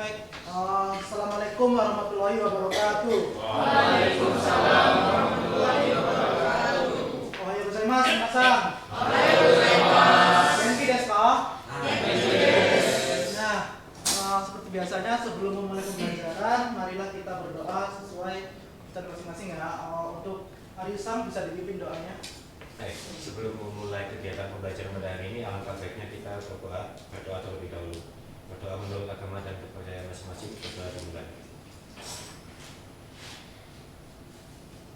Baik. Assalamualaikum warahmatullahi wabarakatuh. Waalaikumsalam warahmatullahi wabarakatuh. Ohayou gozaimasu, minasan. Ohayou gozaimasu. Genki desu ka? Genki desu. Nah, seperti biasanya sebelum memulai pembelajaran, marilah kita berdoa sesuai ustaz masing-masing ya. Untuk Arisam bisa dipimpin doanya. Baik, sebelum memulai kegiatan pembelajaran pada hari ini, alangkah baiknya kita berdoa terlebih dahulu. Berdoa menurut agama dan kepercayaan masing-masing. Berdoa dimulai.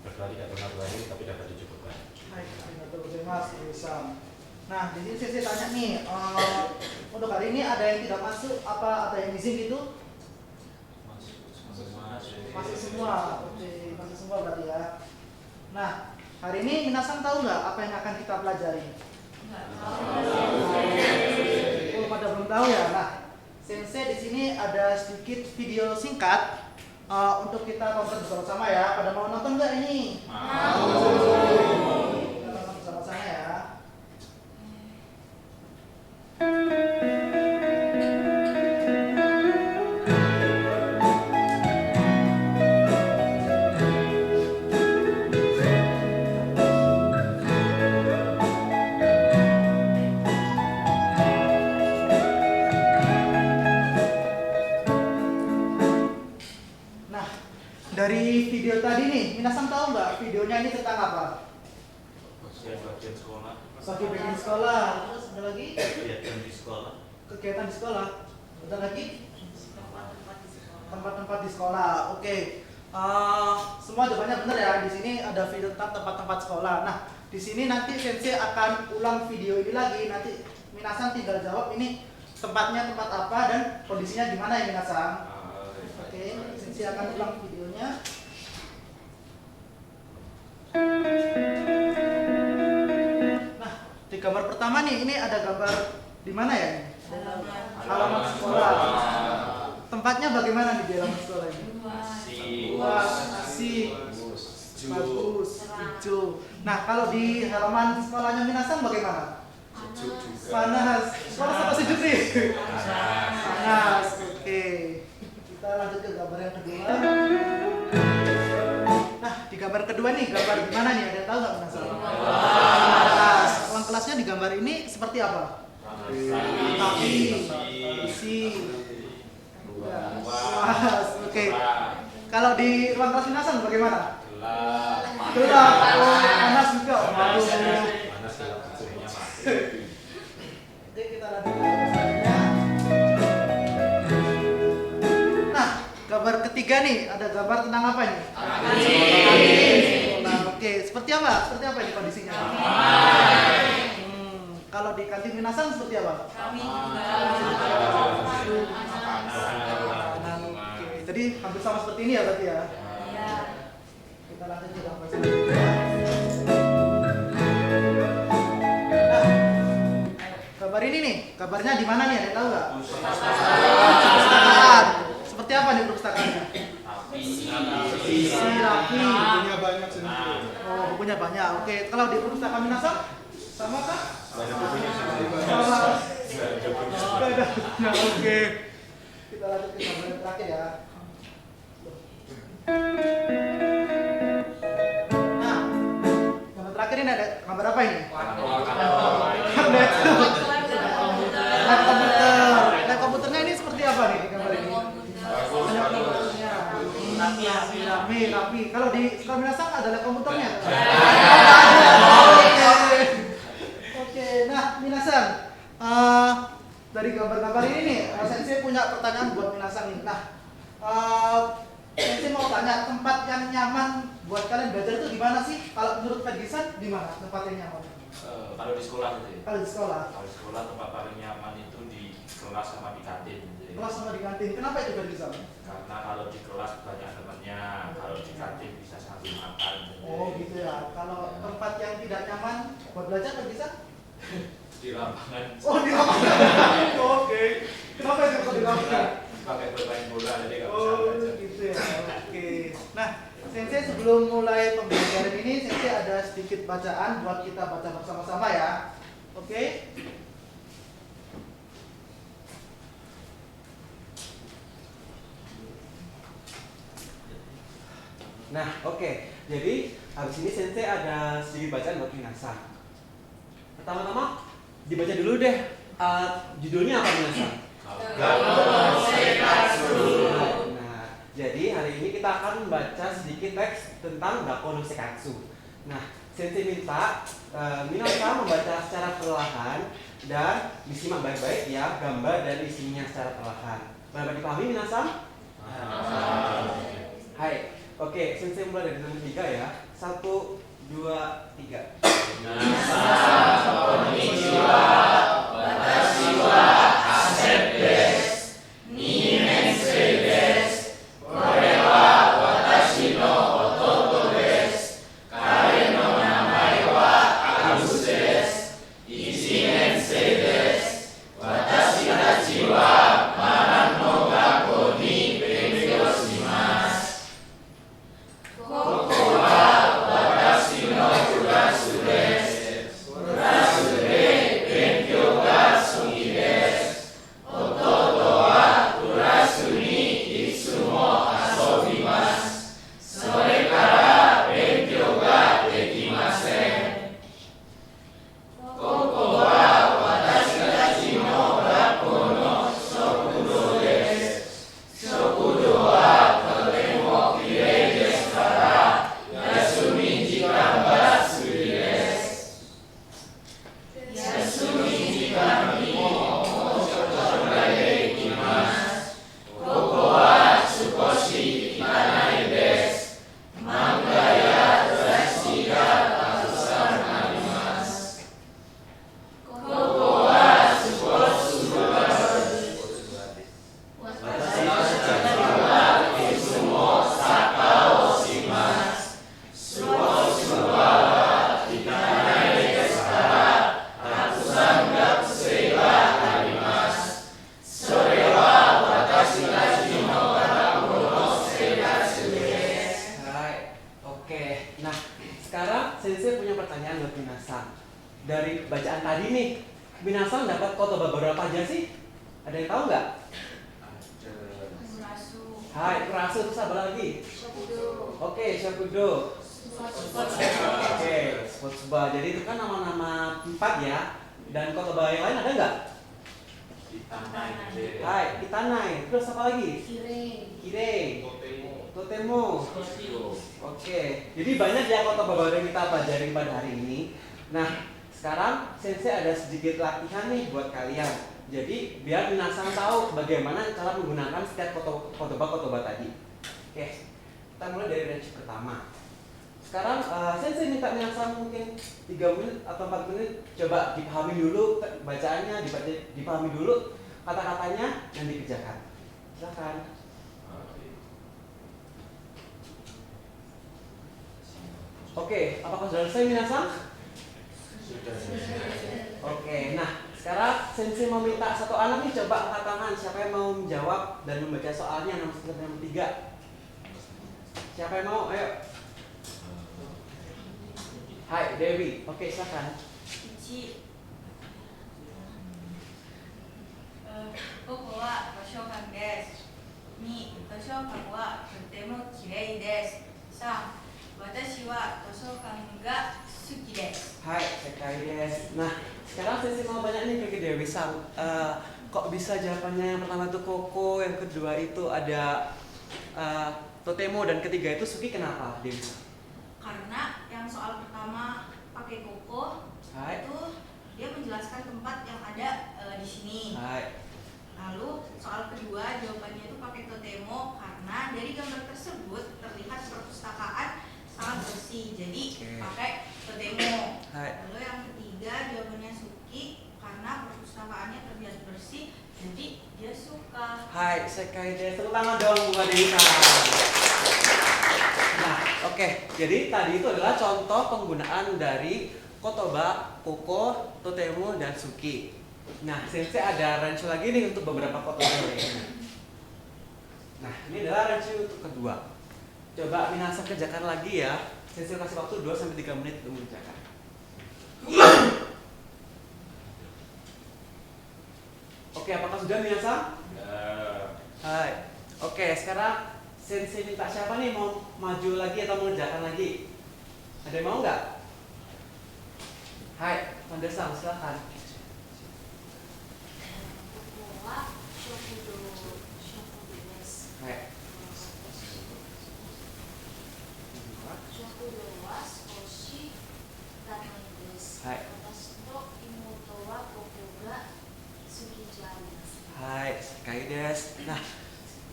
Berdoa tidak pernah berakhir, tapi dapat dicukupkan. Baik, arigatou gozaimasu, Arisam. Nah, di sini saya tanya nih, untuk hari ini ada yang tidak masuk, apa ada yang izin gitu? Masuk semua. Oke, masuk semua berarti ya. Nah, hari ini minasan tahu nggak apa yang akan kita pelajari? Kalau pada belum tahu ya. Nah, Sensei di sini ada sedikit video singkat untuk kita tonton bersama-sama ya. Pada mau nonton nggak ini? Mau. Kita tonton bersama-sama ya. Dari video tadi nih, minasan tahu nggak videonya ini tentang apa? Bagian sekolah. Bagian sekolah. Terus ada lagi? Kegiatan di sekolah. Kegiatan di sekolah. Ada lagi? Tempat-tempat di sekolah. Oke. Semua jawabannya benar ya. Di sini ada video tentang tempat-tempat sekolah. Nah, di sini nanti Sensei akan ulang video ini lagi. Nanti minasan tinggal jawab ini tempatnya tempat apa dan kondisinya gimana ya minasan. Oke, Sensei akan ulang videonya. Nah, di gambar pertama nih, ini ada gambar di mana ya? Halaman sekolah. Tempatnya bagaimana nih di halaman sekolah ini? Luas, asik, bagus, hijau. Nah, kalau di halaman sekolahnya minasan bagaimana? Panas. Sekolah sama sejuk nih? Panas. Oke. Kita lanjut ke gambar yang kedua. Nah, di gambar kedua nih, gambar gimana nih? Ada yang tahu nggak penasaran? Kelas. Ruang kelasnya di gambar ini seperti apa? Rapi, isi, luas. Oke. Kalau di ruang kelas minasan bagaimana? Gelap. Oh, panas juga. Waduh. Panas gelap, suhunya mati. Oke, kita lanjut ke gambar selanjutnya. Gambar ketiga nih, ada gambar tentang apa ini? Kantin. Oke, seperti apa? Seperti apa ini kondisinya? Kalau di kantin minasan seperti apa? Oke, jadi hampir sama seperti ini ya berarti ya? Kita lanjut ke gambar selanjutnya. Nah, gambar ini nih, gambarnya di mana nih? Ada yang tahu nggak? Perpustakaan. Seperti apa nih perpustakaannya? Rapi. Bukunya banyak sedikit. Oh, bukunya banyak. Oke, kalau di perpustakaan minasan sama kah? Banyak bukunya sama. Sama. Beda. Ya, oke. Kita lanjut ke gambar yang terakhir ya. Nah, gambar terakhir ini ada gambar apa ini? Tablet. Lab komputernya ini seperti apa nih di gambar ini? Rapi. Kalau di sekolah minasan ada lab komputernya? Oke. Nah, minasan, dari gambar-gambar ini nih, Sensei punya pertanyaan buat minasan nih. Nah, Sensei mau tanya, tempat yang nyaman buat kalian belajar itu di mana sih? Kalau menurut Ferguson, di mana tempat yang nyaman? Kalau di sekolah gitu ya? Kalau di sekolah? Kalau di sekolah tempat paling nyaman itu di kelas sama di kantin gitu ya. Kelas sama di kantin. Kenapa itu Ferguson? Karena kalau di kelas banyak temannya, kalau di kantin bisa sambil makan gitu. Oh gitu ya. Kalau tempat yang tidak nyaman buat belajar Ferguson? Di lapangan. Oh di lapangan. Oke. Kenapa itu kok di lapangan? Pakai bermain bola jadi nggak bisa Oh belajar. gitu ya. Oke. Nah, Sensei sebelum mulai pembelajaran ini, Sensei ada sedikit bacaan buat kita baca bersama-sama ya. Oke. Nah, oke. Jadi habis ini Sensei ada sedikit bacaan buat minasan. Pertama-tama dibaca dulu deh. Judulnya apa minasan? Nah, jadi hari ini kita akan membaca sedikit teks tentang Gakko no Sekatsu. Nah, Sensei minta minasan membaca secara perlahan dan disimak baik-baik ya gambar dan isinya secara perlahan. Dapat dipahami minasan? Hai. Oke, Sensei mulai dari nomor 3 ya. 1, 2, 3. Konnichiwa, watashi wa Asep desu. Ni Mensei desu. Kore wa watashi no ototo desu. Kare no namae wa Agus desu. Ichi Mensei desu. Watashi tachi wa Maran no Gakko ni benkyou shimasu. Koko wa watashi no kurasu desu. Kurasu de benkyou ga suki desu. Ototo wa kurasu ni itsumo asobimasu. Sore kara benkyou ga dekimasen. Koko wa watashi tachi no gakko no shokudo desu. Shokudo wa totemo kirei desu kara yasumi jikan ga suki desu. Yasumi jikan ni shoga de ikimasu. Koko wa sukoshi ikanai desu. Manga ya雑誌がたくさんあります。ここはスポーツ部です。私たちはいつもサッカーをします。スポーツ部は行かないですからたくさん学生があります。それは私たちの学校の生活です。Hai. Oke. Nah, sekarang Sensei punya pertanyaan buat minasan. Dari bacaan tadi nih, minasan dapat kotoba berapa aja sih? Ada yang tahu nggak? Hai, kurasu terus apa lagi? Oke, shokudo. Oke, spotsuba. Jadi itu kan nama-nama tempat ya. Dan kotoba yang lain ada nggak? Hai, itanai. Terus apa lagi? Kirei. Totemo. Oke, jadi banyak ya kotoba baru yang kita pelajari pada hari ini. Nah, sekarang Sensei ada sedikit latihan nih buat kalian. Jadi biar minasan tahu bagaimana cara menggunakan setiap kotoba tadi. Oke, kita mulai dari range pertama. Sekarang Sensei minta minasan mungkin 3 menit atau 4 menit coba dipahami dulu bacaannya, dipahami dulu kata-katanya dan dikerjakan. Silakan. Oke, apakah sudah selesai minasan? Oke, nah sekarang Sensei mau minta satu anak nih coba angkat tangan. Siapa yang mau menjawab dan membaca soalnya nomor 3? Siapa yang mau? Ayo. Hai, Dewi. Oke, silakan. ここは図書館です。2、図書館はとてもきれいです。3、私は図書館が好きです。 Hai, sekai desu. Nah, sekarang Sensei mau banyak nih ke Dewi Sang. Kok bisa jawabannya yang pertama itu Koko, yang kedua itu ada Totemo, dan ketiga itu Suki, kenapa Dewi Sang? Karena yang soal pertama pakai koko Hai. itu dia menjelaskan tempat yang ada di sini. Hai. Lalu soal kedua jawabannya itu pakai totemo karena dari gambar tersebut terlihat perpustakaan sangat bersih, jadi pakai totemo. Hai. Lalu yang ketiga jawabannya Suki karena perpustakaannya terlihat bersih, jadi dia suka. Hai, sekai desu. Tepuk tangan dong buat Dewi Sang. Nah, oke. Jadi tadi itu adalah contoh penggunaan dari kotoba, koko, totemo, dan suki. Nah, Sensei ada range lagi nih untuk beberapa kotoba lainnya. Nah, ini adalah range untuk kedua. Coba minasan kerjakan lagi ya. Sensei kasih waktu 2-3 menit untuk mengerjakan. Oke, apakah sudah minasan? Hai. Oke, sekarang Sensei minta siapa nih mau maju lagi atau mengerjakan lagi? Ada yang mau nggak? Hai, Pandasam, silakan. Hai. Hai. Hai, Kaides. Nah,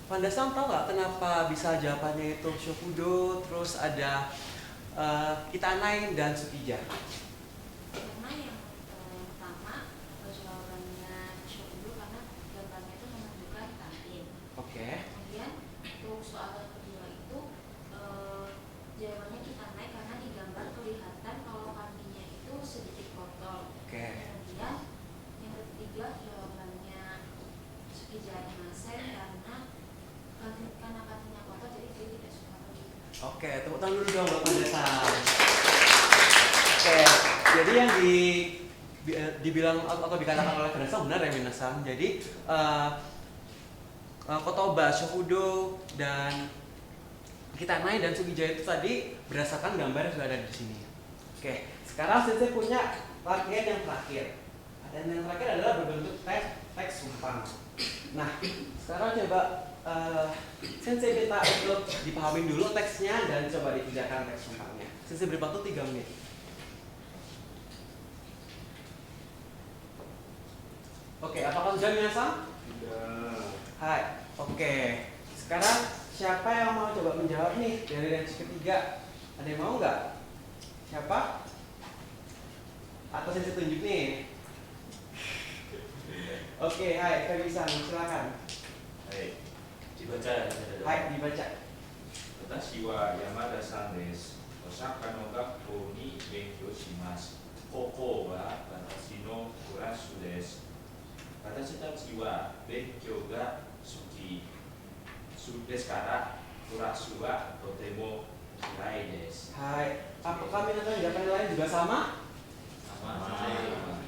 Pandasam tahu nggak kenapa bisa jawabannya itu Shokudo, terus ada Kitanai dan Sukija? Karena yang pertama jawabannya Shokudo karena gambarnya itu menunjukkan kantin. Oke. Kemudian untuk soal kedua itu jawabannya kita naik karena di gambar kelihatan kalau kantinnya itu sedikit kotor. Oke. Kemudian yang ketiga jawabannya Sukijaya Masen karena kantinnya kotor jadi dia tidak suka pergi. Oke, tepuk tangan dulu dong buat Pandasam. Oke, jadi yang dibilang atau dikatakan oleh Pandasam benar ya Minasan. Jadi Kotoba, Shokudo, dan Kitanai dan Sukijaya itu tadi berdasarkan gambar yang sudah ada di sini. Oke, sekarang Sensei punya latihan yang terakhir. Dan yang terakhir adalah berbentuk teks sumpang. Nah, sekarang coba Sensei minta untuk dipahamin dulu teksnya dan coba dikerjakan teks sumpangnya. Sensei beri waktu 3 menit. Oke, apakah sudah Minasan? Hai, oke. Sekarang siapa yang mau coba menjawab nih dari range ketiga? Ada yang mau nggak? Siapa? Atau saya tunjuk nih? Oke, hai, Kamisan, silakan. Hai, dibaca ya. Hai, dibaca. Watashi wa Yamada-san desu. Osaka no gakkou ni benkyou shimasu. Koko wa watashi no kurasu desu. Watashi tachi wa benkyou ga suki desu kara kurasu wa totemo kirai desu. Hai, apakah minat jawaban lain juga sama? Sama.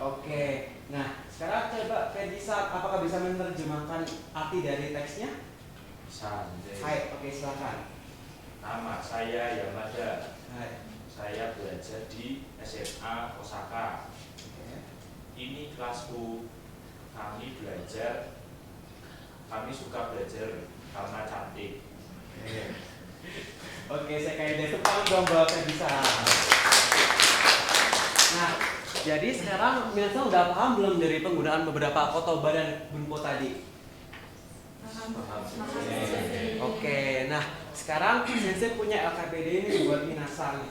Oke, nah sekarang coba Fedisa, apakah bisa menerjemahkan arti dari teksnya? Bisa. Hai, oke silakan. Nama saya Yamada. Hai. Saya belajar di SMA Osaka. Oke. Ini kelasku. Kami suka belajar karena cantik. Oke, saya kayak tepuk tangan dong buat Fedisa. Nah, jadi sekarang Minasan udah paham belum dari penggunaan beberapa kotoba dan bunpo tadi? Oke, nah sekarang Sensei punya LKPD ini buat Minasan.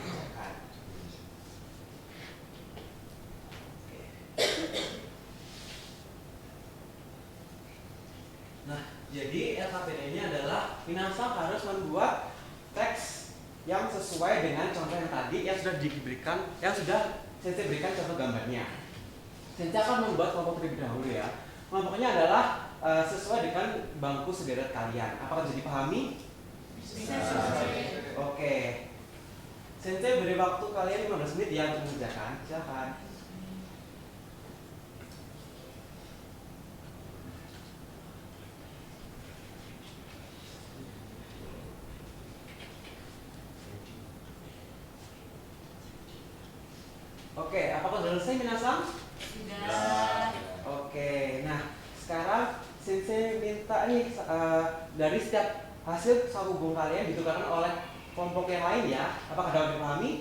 Nah, jadi LKPD ini adalah Minasan harus membuat teks yang sesuai dengan contoh yang tadi yang sudah diberikan, yang sudah Sensei berikan contoh gambarnya. Sensei akan membuat kelompok terlebih dahulu ya. Kelompoknya adalah sesuai dengan bangku sederet kalian. Apakah bisa dipahami? Bisa. Oke. Sensei beri waktu kalian 15 menit ya untuk mengerjakan. Silakan. Oke, apakah sudah selesai Minasan? Sudah. Oke, nah sekarang Sensei minta nih dari setiap hasil sambung kalian ditukarkan oleh kelompok yang lain ya. Apakah dapat dipahami?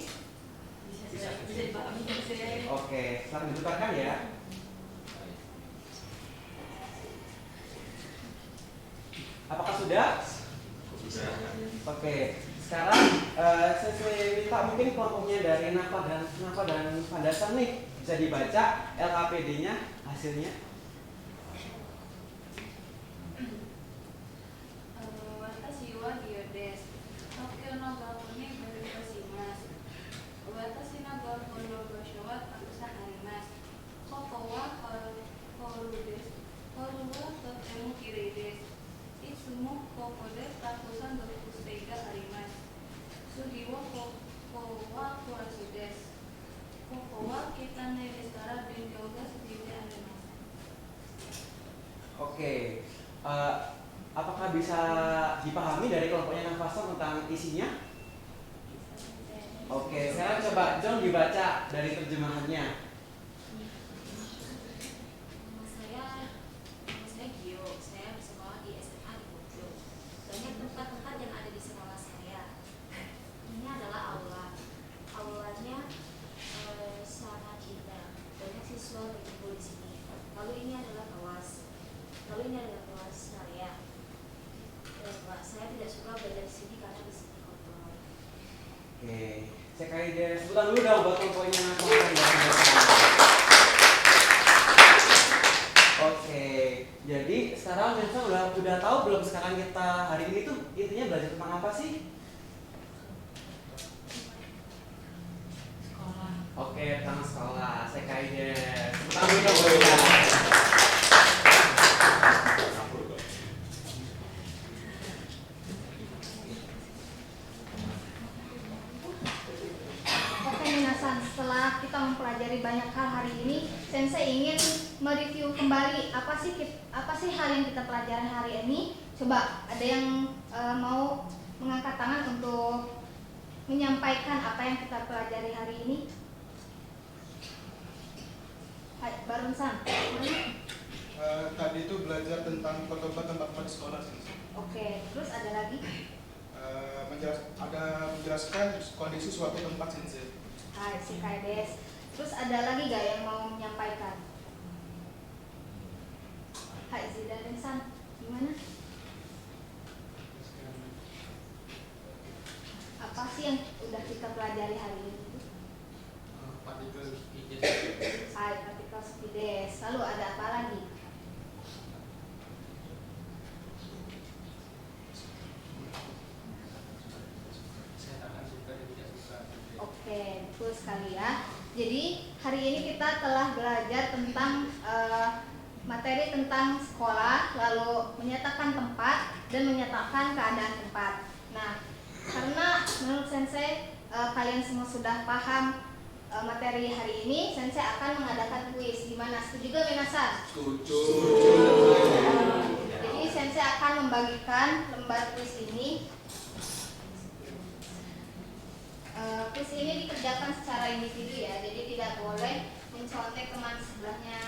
Bisa dipahami Sensei. Oke, silakan ditukarkan ya. Apakah sudah? Oke, sekarang Sensei minta mungkin kelompoknya dari Napa dan Pandasam nih bisa dibaca LKPD-nya hasilnya. Watashi wa Gyo desu. Tokyo no gakkou ni benkyou shimasu. Watashi no gakkou no basho wa takusan arimasu. Koko wa horu desu. Horu wa totemo kirei desu. Itsumo koko de takusan dokusei ga arimasu. Sugi wa koko wa kurasu desu. Koko wa kitanai desu kara benkyou ga suki de arimasu. Oke, apakah bisa dipahami dari kelompoknya Navasto tentang isinya? Oke, sekarang coba John dibaca dari terjemahannya. Nama saya Gio. Saya bersekolah di SMA di Pokyo. Banyak tempat-tempat yang ada di sekolah saya. Ini adalah aula. Aulanya sangat indah. Banyak siswa berkumpul di sini. Lalu ini adalah kelas. Saya. Saya tidak suka belajar di sini karena di sini kotor. Oke, saya kayak sebutan dulu dong buat kelompoknya kemarin. Oke, jadi sekarang Mensa udah tahu belum sekarang kita hari ini tuh intinya belajar tentang apa sih? Sekolah. Oke, tentang sekolah. Saya kayak sebutan dulu dong buat kita. Oke minasan, setelah kita mempelajari banyak hal hari ini, Sensei ingin mereview kembali apa sih hal yang kita pelajari hari ini. Coba ada yang mau mengangkat tangan untuk menyampaikan apa yang kita pelajari hari ini? Hai, Barunsan. Tadi itu belajar tentang kotoba tempat-tempat di sekolah sih. Oke, terus ada lagi? Menjelaskan kondisi suatu tempat sensei. Hai, si Kaides. Terus ada lagi gak yang mau menyampaikan? Hai, Zida dan San, gimana? Apa sih yang udah kita pelajari hari ini? Partikel Hai, partikel speedes. Lalu ada apa lagi? Oke, betul sekali ya. Jadi hari ini kita telah belajar tentang materi tentang sekolah, lalu menyatakan tempat dan menyatakan keadaan tempat. Nah, karena menurut Sensei kalian semua sudah paham materi hari ini, Sensei akan mengadakan kuis. Gimana? Setuju gak minasan? Setuju. Jadi Sensei akan membagikan lembar kuis ini. Kuis ini dikerjakan secara individu ya, jadi tidak boleh mencontek teman sebelahnya.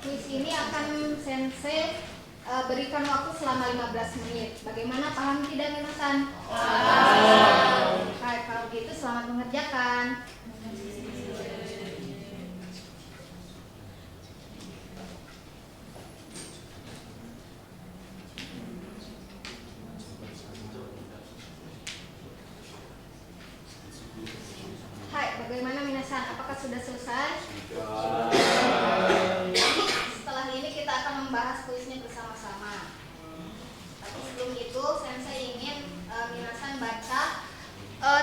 Kuis ini akan Sensei berikan waktu selama 15 menit. Bagaimana, paham tidak minasan? Baik, kalau gitu selamat mengerjakan. Hai, bagaimana minasan? Apakah sudah selesai? Setelah ini kita akan membahas kuisnya bersama-sama. Tapi sebelum itu, Sensei ingin minasan baca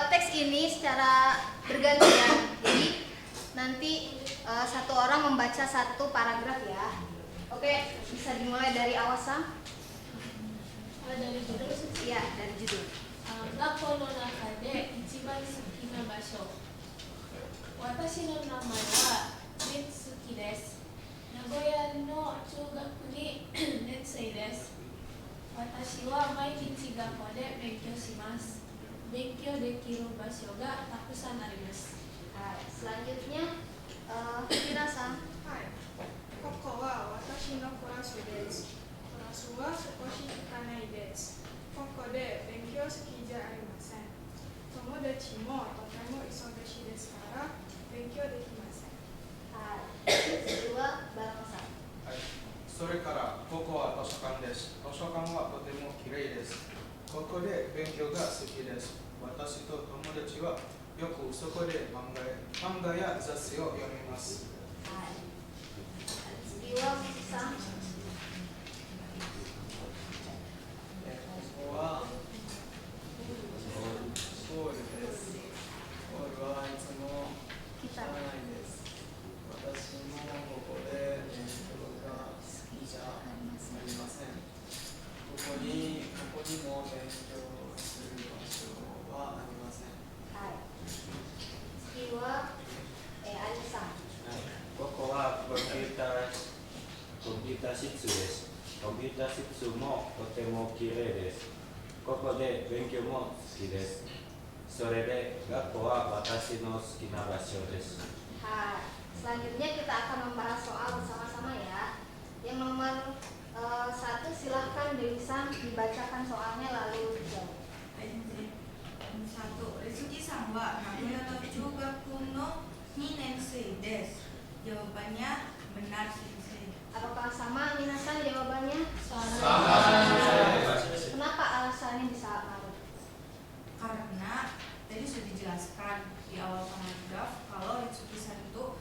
teks ini secara bergantian. Jadi nanti satu orang membaca satu paragraf ya. Oke, bisa dimulai dari Awasa. Dari judul Iya, dari judul. 学校の中で一番好きな場所。私の名前はメツキです。名古屋の中学に年生です。私は毎日学校で勉強します。勉強できる場所がたくさんあります。 Selanjutnya, Kira-san. はい。ここは私のクラスです。クラスは少し汚いです。ここで勉強好きじゃありません。友達もとても忙しいですから勉強できません。Kedua, Barongsang. それからここは図書館です。図書館はとてもきれいです。ここで勉強が好きです。私と友達はよくそこで漫画や雑誌を読みます。 次はMusang. ここはそうです。俺はいつもこにも勉強する場所はありません。はい。次は、アニさん。ここはコンピュータ室です。コンピュータ室もとても綺麗です。ここで勉強も好きです。それで学校は私の好きな場所です。Hai. Selanjutnya kita akan membahas soal bersama-sama ya. Yang nomor 1 silahkan Dewi-san dibacakan soalnya lalu dijawab. 1、レスキさんは名古屋の中学校の2年生です。Jawabannya benar sensei. Apakah sama Minasan jawabannya? Sama. Kenapa alasannya bisa marah? Karena tadi sudah dijelaskan di awal paragraf kalau Ritsuki-san itu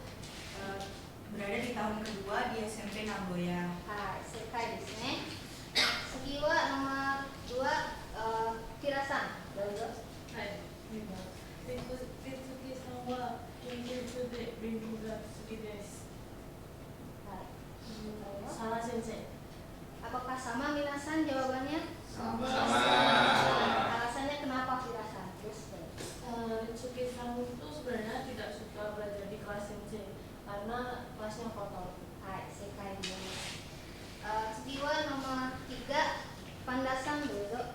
berada di tahun kedua di SMP Nagoya. Hai, sekai desu ne. Segi wa nomor 2 Kira-san. Dozo. はい、Ritsukiさんは研究中で勉強が好きです。Hai. Salah sensei. Apakah sama Minasan jawabannya? Sama. Alasannya kenapa Kira-san? Terus. Ritsuki san itu sebenarnya tidak suka belajar di kelas sensei karena kelasnya kotor. Hai, sekai desu. Segi wa nomor 3 Pandasan Dozo.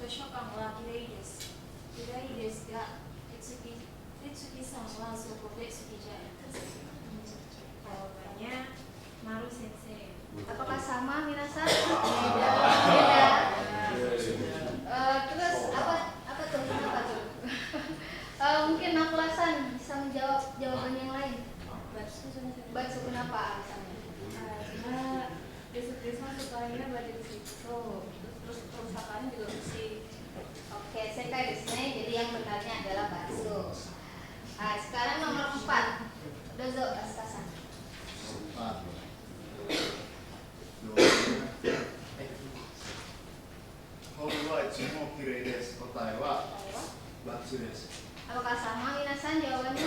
図書館はきれいです。きれいですが、Ritsukiさんはそこで好きじゃないです。Jawabannya Maru Sensei. Apakah sama Minasan? Beda. Terus apa tuh? Kenapa tuh? Mungkin Nakulasan bisa menjawab jawaban yang lain. Batsu kenapa alasannya? Karena Ritsuki san sukanya belajar di situ. Terus perusahaannya juga bersih. Oke, sekai desu ne. Jadi yang benarnya adalah bakso. Nah, sekarang nomor 4. Dozo Asuka-san. ホールはいつも綺麗です。答えはバツです。 Apakah sama Minasan jawabannya?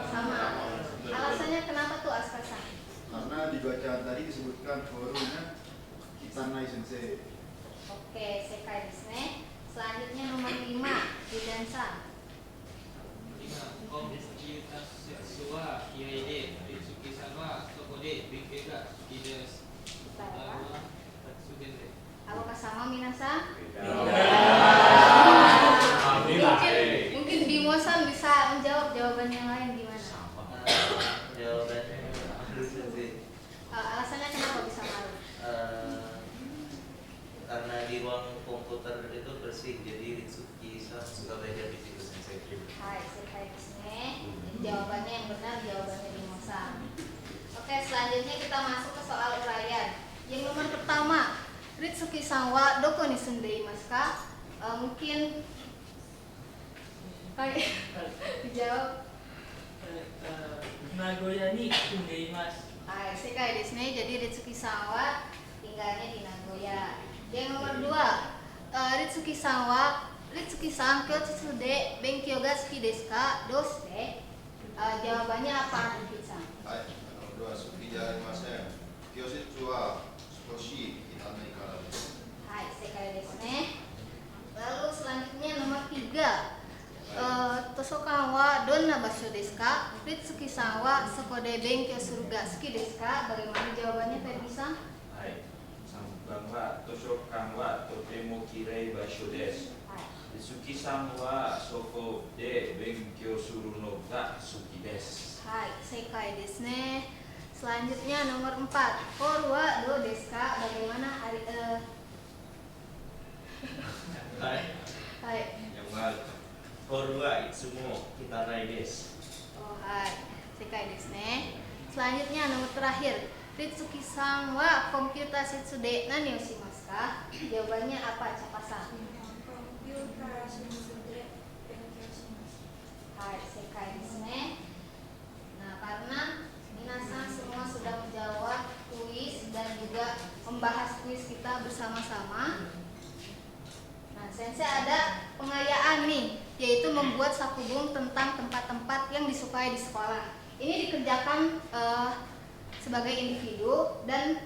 Sama. Alasannya kenapa tuh Asuka-san? Karena di bacaan tadi disebutkan forunya Kitanai Sensei. Oke, sekai desu ne. Selanjutnya nomor 5 Yudan-san. コンピュータ室は嫌いで、Ritsukiさんはそこで勉強が好きです。答えはBatsuです。 Apakah sama Minasan? Mungkin Bimo-san bisa menjawab jawaban yang lain gimana? Jawabannya Maru Sensei. Alasannya kenapa bisa malu? Karena di ruang komputer itu bersih, jadi Ritsuki san suka belajar di situ Sensei. Hai, sekai desu ne. Jawabannya yang benar jawabannya Bimo-san. Oke, selanjutnya kita masuk ke soal uraian. Yang nomor pertama, Ritsuki-san wa doko ni sundeimasu ka? Mungkin dijawab. Nagoya ni sundeimasu. Hai, sekai desu ne. Jadi Ritsuki-san wa tinggalnya di Nagoya. Yang nomor 2, Ritsuki-san kyotsu de benkyou ga suki desu ka? Doshite? Jawabannya apa, Ritsuki-san? はい、これは好きじゃありません。教室は少し汚いからです。 Hai, sekai desu ne. Lalu selanjutnya nomor 3, Tosokan wa donna basho desu ka? Ritsuki-san wa soko de benkyou suru ga suki desu ka? Bagaimana jawabannya, Ferdi-san? はい。3番は図書館はとてもきれい場所です。Ritsukiさんはそこで勉強するのが好きです。 Hai, sekai desu ne. Selanjutnya nomor 4, Koru wa do desu ka? Bagaimana Hai. Hai. Yang mal. Horu wa itsumo kitanai desu. Oh, hai. Sekai desu ne. Selanjutnya nomor terakhir, Ritsuki-san wa computer shitsu de nani o shimasu ka? Jawabannya apa, Capa-san? Hai, sekai desu ne. Nah, karena minasan semua sudah menjawab kuis dan juga membahas kuis kita bersama-sama. Nah, Sensei ada pengayaan nih, yaitu membuat sakubung tentang tempat-tempat yang disukai di sekolah. Ini dikerjakan sebagai individu dan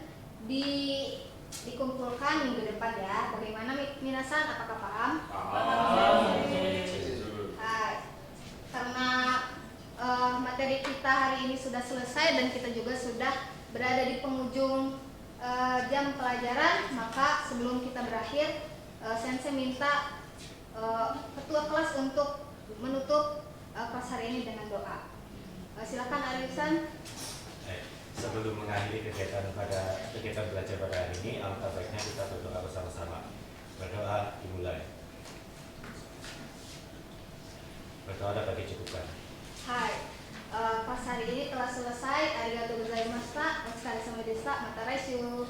dikumpulkan minggu depan ya. Bagaimana minasan? Apakah paham? Hai. Karena materi kita hari ini sudah selesai dan kita juga sudah berada di penghujung jam pelajaran, maka sebelum kita berakhir, Sensei minta ketua kelas untuk menutup kelas hari ini dengan doa. Silakan Arisan. Sebelum mengakhiri kegiatan belajar pada hari ini, alangkah baiknya kita berdoa bersama-sama. Berdoa dimulai. Berdoa dapat dicukupkan. Hai, kelas hari ini telah selesai. Arigatou gozaimashita. Otsukare sama desa. Mata raisu.